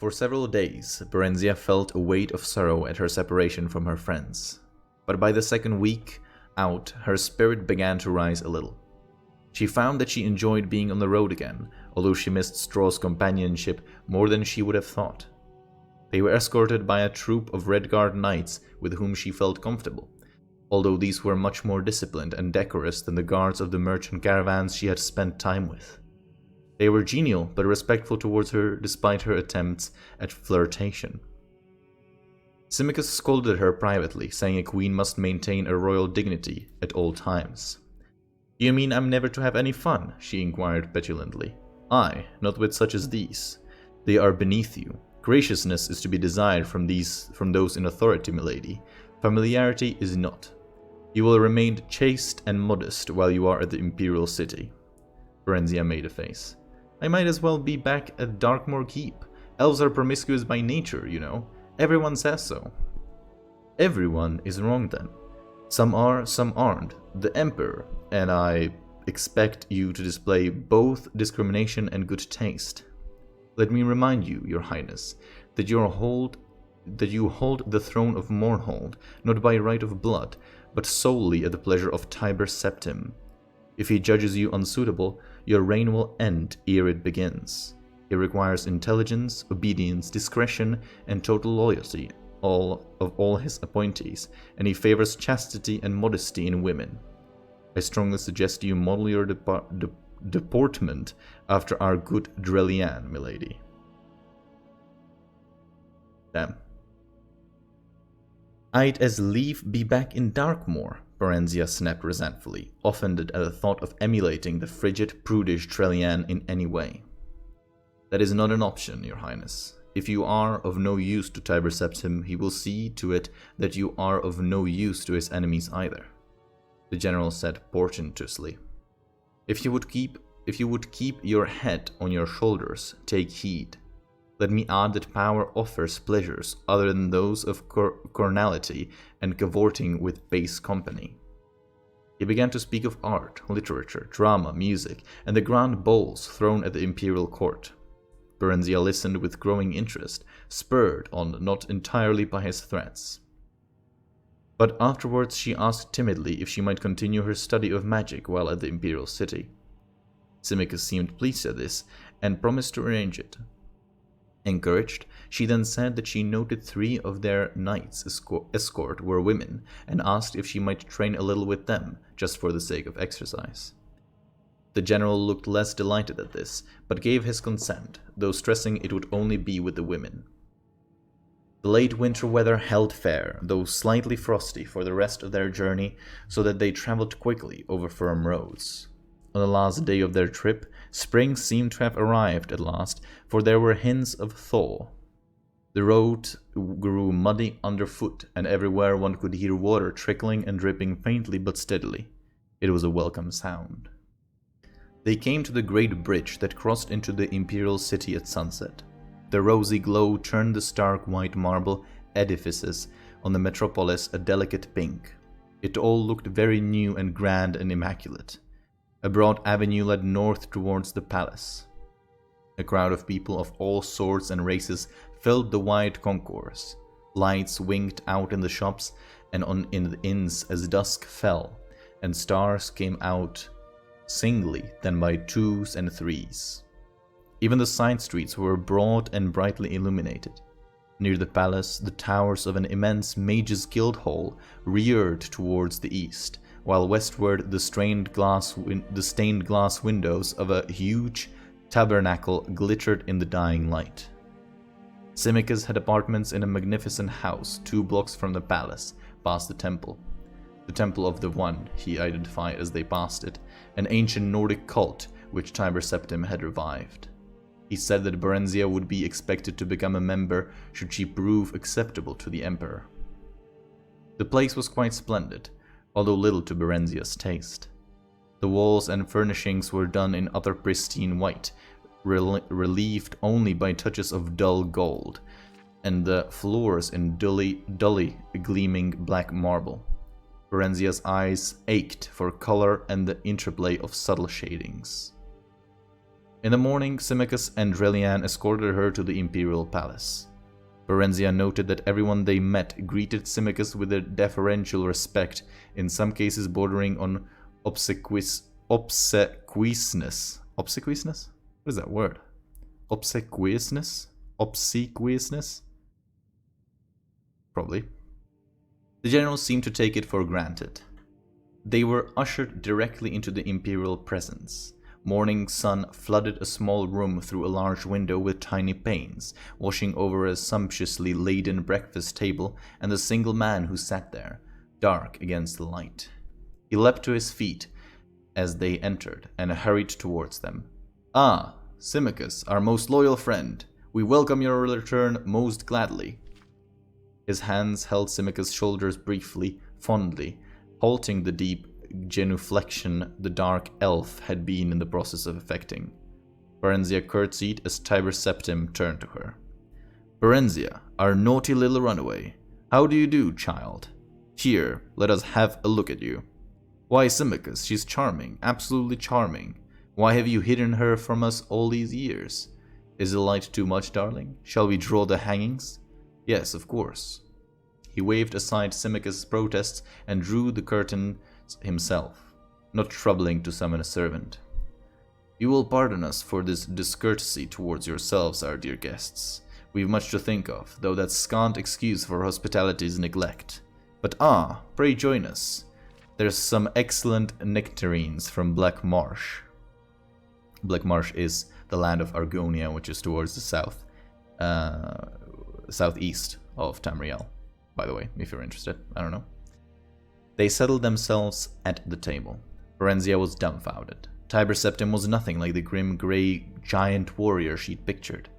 For several days, Barenziah felt a weight of sorrow at her separation from her friends, but by the second week out, her spirit began to rise a little. She found that she enjoyed being on the road again, although she missed Straw's companionship more than she would have thought. They were escorted by a troop of Red Guard knights with whom she felt comfortable, although these were much more disciplined and decorous than the guards of the merchant caravans she had spent time with. They were genial but respectful towards her despite her attempts at flirtation. Symmachus scolded her privately, saying a queen must maintain a royal dignity at all times. "Do you mean I'm never to have any fun?" she inquired petulantly. "Aye, not with such as these. They are beneath you. Graciousness is to be desired from those in authority, milady. Familiarity is not. You will remain chaste and modest while you are at the Imperial City." Barenziah made a face. "I might as well be back at Darkmoor Keep. Elves are promiscuous by nature, you know. Everyone says so." "Everyone is wrong then. Some are, some aren't. The Emperor, and I expect you to display both discrimination and good taste. Let me remind you, Your Highness, that you hold the throne of Mournhold, not by right of blood, but solely at the pleasure of Tiber Septim. If he judges you unsuitable, your reign will end ere it begins. It requires intelligence, obedience, discretion, and total loyalty of all his appointees, and he favors chastity and modesty in women. I strongly suggest you model your deportment after our good Drelian, milady." Damn. "I'd as lief be back in Darkmoor," Barenziah snapped resentfully, offended at the thought of emulating the frigid, prudish Drelian in any way. "That is not an option, Your Highness. If you are of no use to Tiber Septim, he will see to it that you are of no use to his enemies either," the general said portentously. If you would keep your head on your shoulders, take heed. Let me add that power offers pleasures other than those of carnality and cavorting with base company. He began to speak of art, literature, drama, music, and the grand balls thrown at the imperial court. Barenziah listened with growing interest, spurred on not entirely by his threats. But afterwards she asked timidly if she might continue her study of magic while at the Imperial City. Symmachus seemed pleased at this, and promised to arrange it. Encouraged, she then said that she noted 3 of their knights' escort were women, and asked if she might train a little with them, just for the sake of exercise. The general looked less delighted at this, but gave his consent, though stressing it would only be with the women. The late winter weather held fair, though slightly frosty, for the rest of their journey, so that they traveled quickly over firm roads. On the last day of their trip, spring seemed to have arrived at last, for there were hints of thaw. The road grew muddy underfoot, and everywhere one could hear water trickling and dripping faintly but steadily. It was a welcome sound. They came to the great bridge that crossed into the Imperial City at sunset. The rosy glow turned the stark white marble edifices on the metropolis a delicate pink. It all looked very new and grand and immaculate. A broad avenue led north towards the palace. A crowd of people of all sorts and races filled the wide concourse. Lights winked out in the shops and in the inns as dusk fell, and stars came out singly, then by 2s and 3s. Even the side streets were broad and brightly illuminated. Near the palace, the towers of an immense Mage's Guild Hall reared towards the east, while westward the stained glass windows of a huge tabernacle glittered in the dying light. Symmachus had apartments in a magnificent house 2 blocks from the palace, past the temple of the One he identified as they passed it, an ancient Nordic cult which Tiber Septim had revived. He said that Barenziah would be expected to become a member should she prove acceptable to the Emperor. The place was quite splendid, although little to Barenziah's taste. The walls and furnishings were done in utter pristine white, relieved only by touches of dull gold, and the floors in dully gleaming black marble. Barenziah's eyes ached for color and the interplay of subtle shadings. In the morning, Symmachus and Drelian escorted her to the Imperial Palace. Barenziah noted that everyone they met greeted Symmachus with a deferential respect, in some cases bordering on obsequiousness. Obsequiousness? What is that word? Obsequiousness? Obsequiousness? Probably. The generals seemed to take it for granted. They were ushered directly into the imperial presence. Morning sun flooded a small room through a large window with tiny panes, washing over a sumptuously laden breakfast table and the single man who sat there, dark against the light. He leapt to his feet as they entered and hurried towards them. "Ah, Symmachus, our most loyal friend, we welcome your return most gladly." His hands held Symmachus' shoulders briefly, fondly, halting the deep genuflection the dark elf had been in the process of effecting. Barenziah curtsied as Tiber Septim turned to her. "Barenziah, our naughty little runaway. How do you do, child? Here, let us have a look at you. Why, Symmachus, she's charming, absolutely charming. Why have you hidden her from us all these years? Is the light too much, darling? Shall we draw the hangings?" "Yes, of course." He waved aside Symmachus' protests and drew the curtain himself, not troubling to summon a servant. "You will pardon us for this discourtesy towards yourselves, our dear guests. We've much to think of, though that's scant excuse for hospitality's neglect. But pray join us. There's some excellent nectarines from Black Marsh." Black Marsh is the land of Argonia, which is towards the southeast of Tamriel, by the way, if you're interested. I don't know. They settled themselves at the table. Barenziah was dumbfounded. Tiber Septim was nothing like the grim grey giant warrior she'd pictured.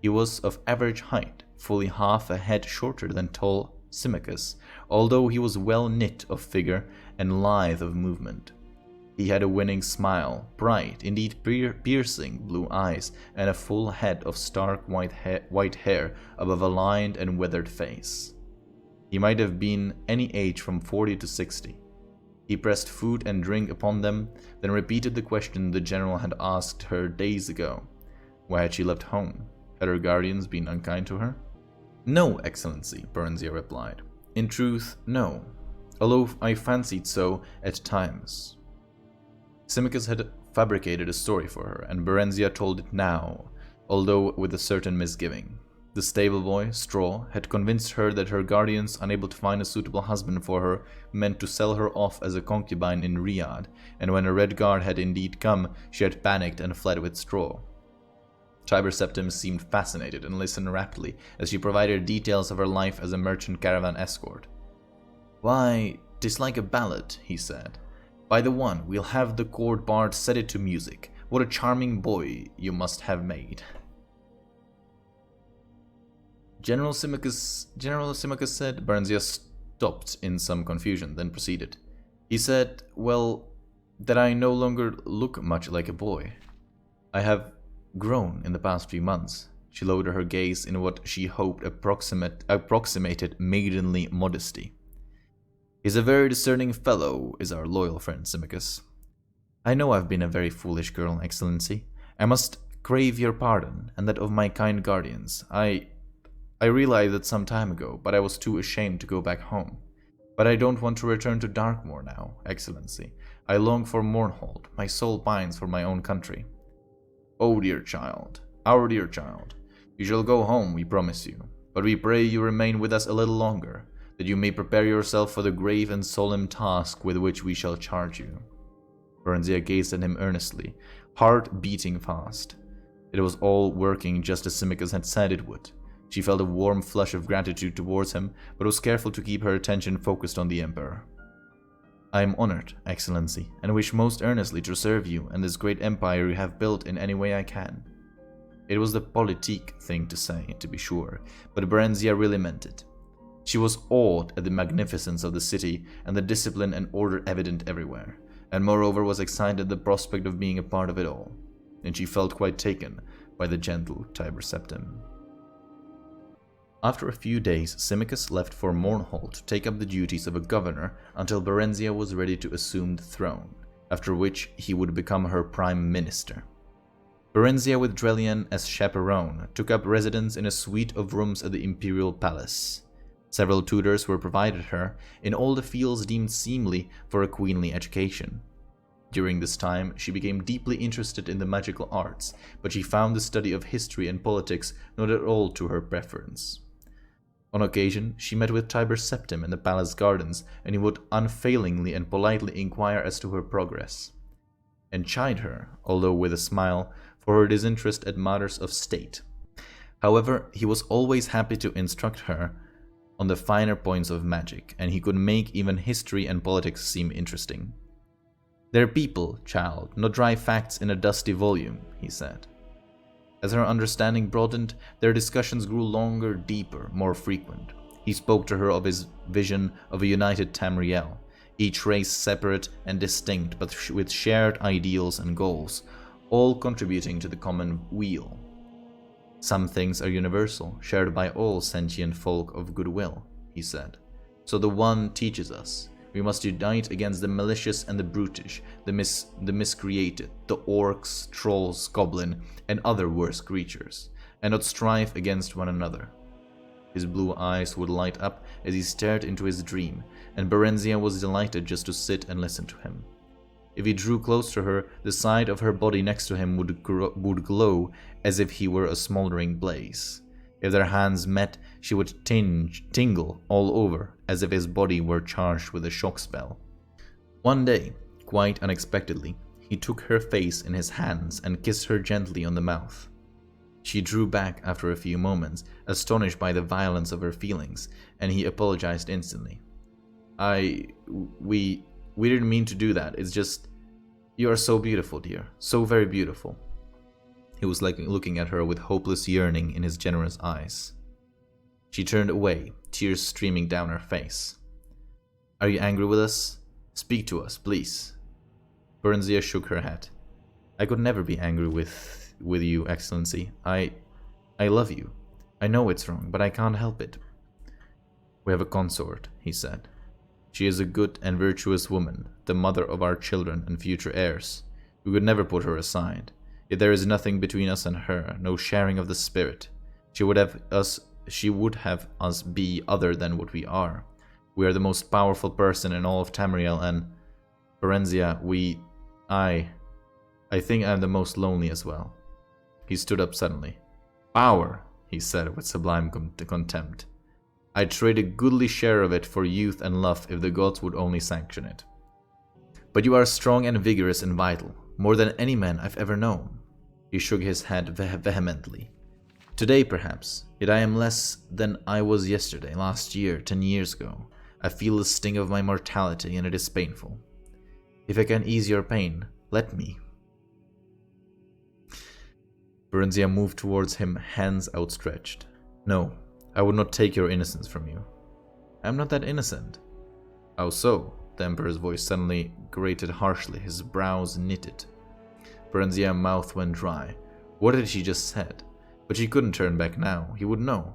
He was of average height, fully half a head shorter than tall Symmachus, although he was well knit of figure and lithe of movement. He had a winning smile, bright, indeed piercing blue eyes, and a full head of stark white hair above a lined and weathered face. He might have been any age from 40 to 60. He pressed food and drink upon them, then repeated the question the general had asked her days ago. Why had she left home? Had her guardians been unkind to her? "No, Excellency," Barenziah replied. "In truth, no, although I fancied so at times." Symmachus had fabricated a story for her, and Barenziah told it now, although with a certain misgiving. The stable boy, Straw, had convinced her that her guardians, unable to find a suitable husband for her, meant to sell her off as a concubine in Riyadh, and when a Red Guard had indeed come, she had panicked and fled with Straw. Tiber Septim seemed fascinated and listened raptly as she provided details of her life as a merchant caravan escort. "Why, 'tis like a ballad," he said. "By the one, we'll have the court bard set it to music. What a charming boy you must have made." General Symmachus said. Barenziah stopped in some confusion, then proceeded. "He said, well, that I no longer look much like a boy. I have grown in the past few months." She lowered her gaze in what she hoped approximated maidenly modesty. "He's a very discerning fellow, is our loyal friend Symmachus. I know I've been a very foolish girl, Excellency. I must crave your pardon, and that of my kind guardians. I realized it some time ago, but I was too ashamed to go back home. But I don't want to return to Darkmoor now, Excellency. I long for Mournhold. My soul pines for my own country." "Oh, dear child, our dear child, you shall go home, we promise you. But we pray you remain with us a little longer, that you may prepare yourself for the grave and solemn task with which we shall charge you." Barenziah gazed at him earnestly, heart beating fast. It was all working just as Symmachus had said it would. She felt a warm flush of gratitude towards him, but was careful to keep her attention focused on the Emperor. "I am honored, Excellency, and wish most earnestly to serve you and this great empire you have built in any way I can." It was the politique thing to say, to be sure, but Barenziah really meant it. She was awed at the magnificence of the city and the discipline and order evident everywhere, and moreover was excited at the prospect of being a part of it all, and she felt quite taken by the gentle Tiber Septim. After a few days, Symmachus left for Mournhold to take up the duties of a governor until Barenziah was ready to assume the throne, after which he would become her prime minister. Barenziah, with Drelian as chaperone, took up residence in a suite of rooms at the Imperial Palace. Several tutors were provided her in all the fields deemed seemly for a queenly education. During this time, she became deeply interested in the magical arts, but she found the study of history and politics not at all to her preference. On occasion, she met with Tiber Septim in the palace gardens, and he would unfailingly and politely inquire as to her progress, and chide her, although with a smile, for her disinterest at matters of state. However, he was always happy to instruct her on the finer points of magic, and he could make even history and politics seem interesting. "They're people, child, not dry facts in a dusty volume," he said. As her understanding broadened, their discussions grew longer, deeper, more frequent. He spoke to her of his vision of a united Tamriel, each race separate and distinct, but with shared ideals and goals, all contributing to the common weal. "Some things are universal, shared by all sentient folk of goodwill," he said. "So the one teaches us. We must unite against the malicious and the brutish, the miscreated, the orcs, trolls, goblin, and other worse creatures, and not strive against one another." His blue eyes would light up as he stared into his dream, and Barenziah was delighted just to sit and listen to him. If he drew close to her, the side of her body next to him would glow as if he were a smoldering blaze. If their hands met, she would tingle all over, as if his body were charged with a shock spell. One day, quite unexpectedly, he took her face in his hands and kissed her gently on the mouth. She drew back after a few moments, astonished by the violence of her feelings, and he apologized instantly. We didn't mean to do that. It's just, you are so beautiful, dear. So very beautiful." He was like looking at her with hopeless yearning in his generous eyes. She turned away, tears streaming down her face. "Are you angry with us? Speak to us, please." Barenziah shook her head. "I could never be angry with you, Excellency. I love you. I know it's wrong, but I can't help it." "We have a consort," he said. "She is a good and virtuous woman, the mother of our children and future heirs. We could never put her aside. Yet there is nothing between us and her, no sharing of the spirit. She would have us be other than what we are. We are the most powerful person in all of Tamriel, and Barenziah, I think I am the most lonely as well." He stood up suddenly. "Power," he said with sublime contempt. "I'd trade a goodly share of it for youth and love if the gods would only sanction it. But you are strong and vigorous and vital, more than any man I've ever known." He shook his head vehemently. "Today, perhaps, yet I am less than I was yesterday, last year, 10 years ago. I feel the sting of my mortality, and it is painful. If I can ease your pain, let me." Barenziah moved towards him, hands outstretched. "No, I would not take your innocence from you." "I am not that innocent." "How so?" The Emperor's voice suddenly grated harshly, his brows knitted. Barenziah's mouth went dry. What had she just said? But she couldn't turn back now. He would know.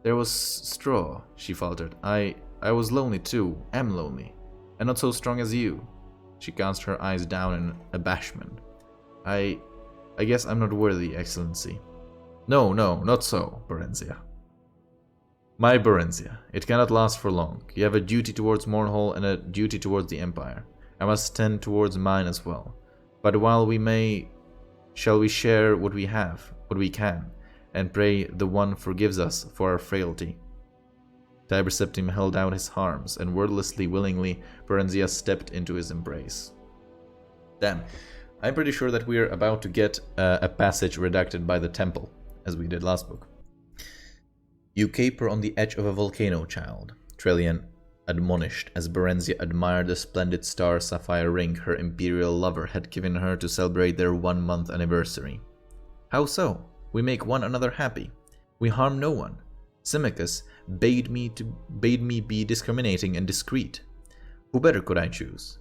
"There was straw," she faltered. I was lonely too, am lonely, and not so strong as you." She cast her eyes down in abashment. I guess I'm not worthy, Excellency." No, not so, Barenziah. "My Barenziah, it cannot last for long. You have a duty towards Mournhall and a duty towards the Empire. I must tend towards mine as well. But while we may, shall we share what we have, what we can, and pray the One forgives us for our frailty?" Tiber Septim held out his arms, and wordlessly, willingly, Barenziah stepped into his embrace. Damn, I'm pretty sure that we're about to get a passage redacted by the temple, as we did last book. "You caper on the edge of a volcano, child," Drelian admonished as Barenziah admired the splendid star sapphire ring her imperial lover had given her to celebrate their 1-month anniversary. "How so? We make one another happy. We harm no one. Symmachus bade me be discriminating and discreet. Who better could I choose?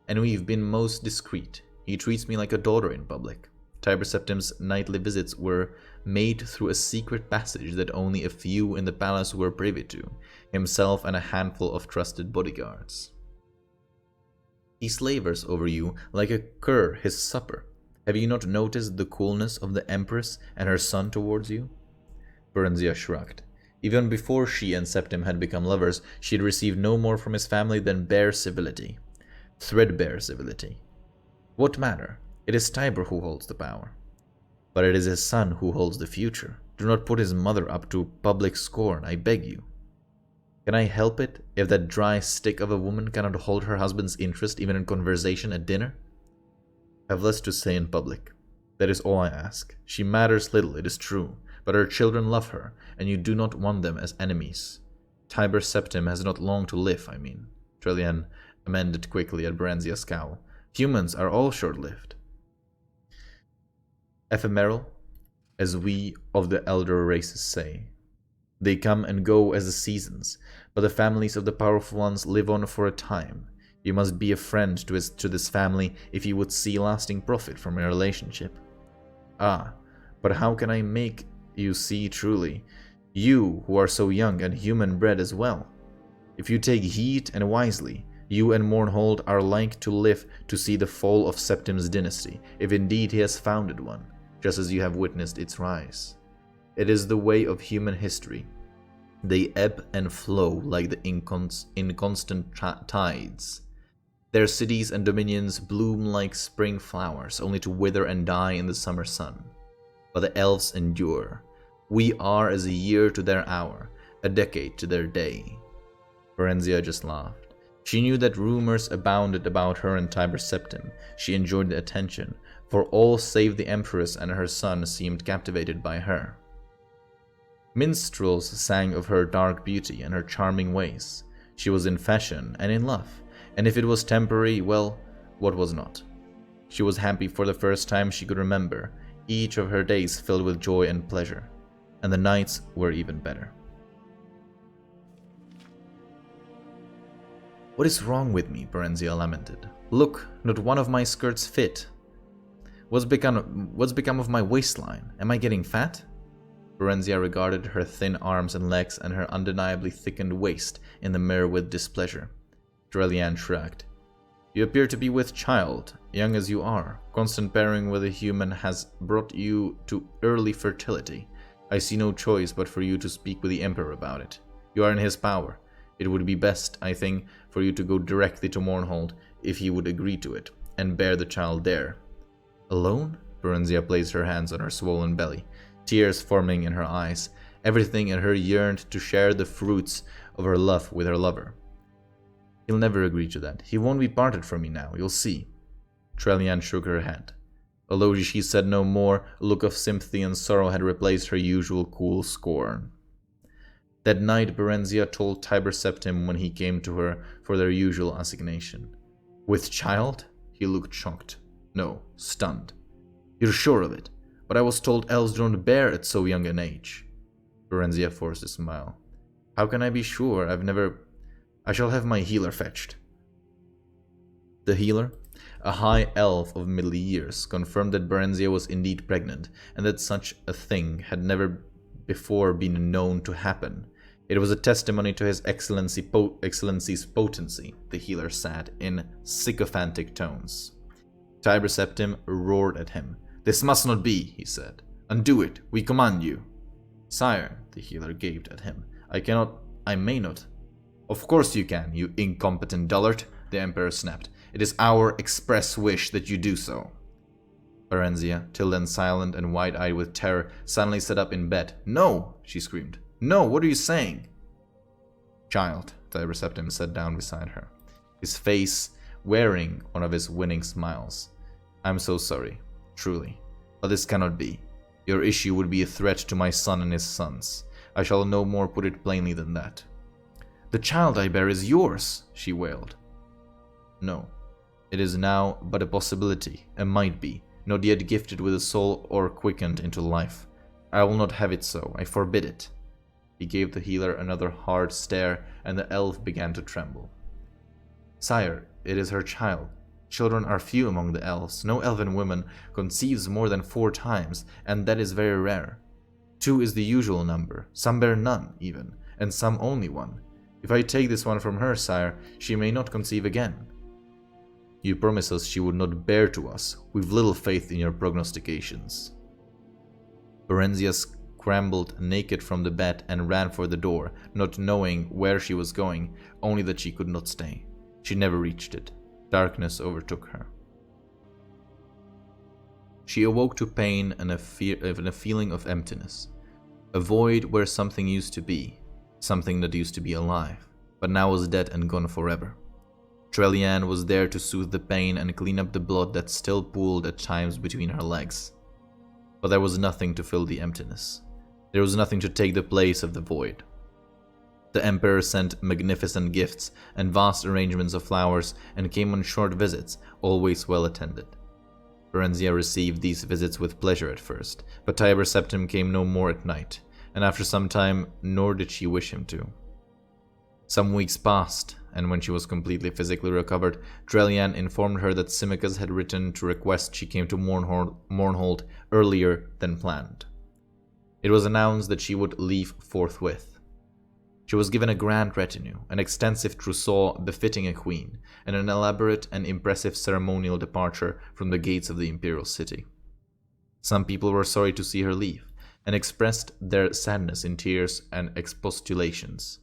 And we've been most discreet. He treats me like a daughter in public. Tiber Septim's nightly visits were made through a secret passage that only a few in the palace were privy to, himself and a handful of trusted bodyguards. He slavers over you like a cur his supper. Have you not noticed the coolness of the Empress and her son towards you? Barenziah shrugged. Even before she and Septim had become lovers, she had received no more from his family than bare civility. Threadbare civility. What matter? It is Tiber who holds the power. But it is his son who holds the future. Do not put his mother up to public scorn, I beg you. Can I help it if that dry stick of a woman cannot hold her husband's interest even in conversation at dinner? I have less to say in public. That is all I ask. She matters little, it is true, but her children love her, and you do not want them as enemies. Tiber Septim has not long to live, I mean. Trellian amended quickly at Barenziah's scowl. Humans are all short-lived. Ephemeral, as we of the elder races say. They come and go as the seasons, but the families of the powerful ones live on for a time. You must be a friend to this family if you would see lasting profit from your relationship. Ah, but how can I make you see truly? You, who are so young and human-bred as well. If you take heed and wisely, you and Mournhold are like to live to see the fall of Septum's dynasty, if indeed he has founded one, just as you have witnessed its rise. It is the way of human history. They ebb and flow like the inconstant tides. Their cities and dominions bloom like spring flowers, only to wither and die in the summer sun. But the elves endure. We are as a year to their hour, a decade to their day. Barenziah just laughed. She knew that rumors abounded about her and Tiber Septim. She enjoyed the attention, for all save the Empress and her son seemed captivated by her. Minstrels sang of her dark beauty and her charming ways. She was in fashion and in love, and if it was temporary, well, what was not? She was happy for the first time she could remember, each of her days filled with joy and pleasure, and the nights were even better. What is wrong with me? Barenziah lamented. Look, not one of my skirts fit. What's become of my waistline? Am I getting fat? Barenziah regarded her thin arms and legs and her undeniably thickened waist in the mirror with displeasure. Trellian shrugged. You appear to be with child, young as you are. Constant pairing with a human has brought you to early fertility. I see no choice but for you to speak with the Emperor about it. You are in his power. It would be best, I think, for you to go directly to Mournhold, if he would agree to it, and bear the child there. Alone? Barenziah placed her hands on her swollen belly, tears forming in her eyes. Everything in her yearned to share the fruits of her love with her lover. He'll never agree to that. He won't be parted from me now, you'll see. Trellian shook her head. Although she said no more, a look of sympathy and sorrow had replaced her usual cool scorn. That night Barenziah told Tiber Septim when he came to her for their usual assignation. With child? He looked shocked. No, stunned. You're sure of it? But I was told elves don't bear at so young an age. Barenziah forced a smile. How can I be sure? I shall have my healer fetched. The healer, a high elf of middle years, confirmed that Barenziah was indeed pregnant, and that such a thing had never before been known to happen. It was a testimony to his excellency's potency, the healer said in sycophantic tones. Tiber Septim roared at him. This must not be, he said. Undo it, we command you. Sire, the healer gaped at him. I may not. Of course you can, you incompetent dullard, the Emperor snapped. It is our express wish that you do so. Barenziah, till then silent and wide-eyed with terror, suddenly sat up in bed. No, she screamed. No, what are you saying? Child, Tiber Septim sat down beside her, his face wearing one of his winning smiles. I'm so sorry, truly, but this cannot be. Your issue would be a threat to my son and his sons. I shall no more put it plainly than that. The child I bear is yours, she wailed. No, it is now but a possibility, a might be, not yet gifted with a soul or quickened into life. I will not have it so, I forbid it. He gave the healer another hard stare, and the elf began to tremble. Sire, it is her child. Children are few among the elves. No elven woman conceives more than 4 times, and that is very rare. 2 is the usual number. Some bear none, even, and some only 1. If I take this one from her, sire, she may not conceive again. You promised us she would not bear to us. We've little faith in your prognostications. Barenziah scrambled naked from the bed and ran for the door, not knowing where she was going, only that she could not stay. She never reached it. Darkness overtook her. She awoke to pain and a feeling of emptiness. A void where something used to be, something that used to be alive, but now was dead and gone forever. Trelian was there to soothe the pain and clean up the blood that still pooled at times between her legs. But there was nothing to fill the emptiness. There was nothing to take the place of the void. The Emperor sent magnificent gifts and vast arrangements of flowers and came on short visits, always well attended. Barenziah received these visits with pleasure at first, but Tiber Septim came no more at night, and after some time, nor did she wish him to. Some weeks passed, and when she was completely physically recovered, Trelian informed her that Symmachus had written to request she came to Mournhold earlier than planned. It was announced that she would leave forthwith. She was given a grand retinue, an extensive trousseau befitting a queen, and an elaborate and impressive ceremonial departure from the gates of the Imperial City. Some people were sorry to see her leave, and expressed their sadness in tears and expostulations,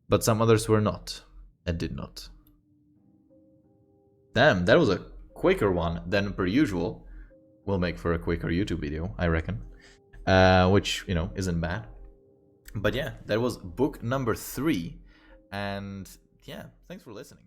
but some others were not, and did not. Damn, that was a quicker one than per usual. Will make for a quicker YouTube video, I reckon. Which, isn't bad. But yeah, that was book number 3. And yeah, thanks for listening.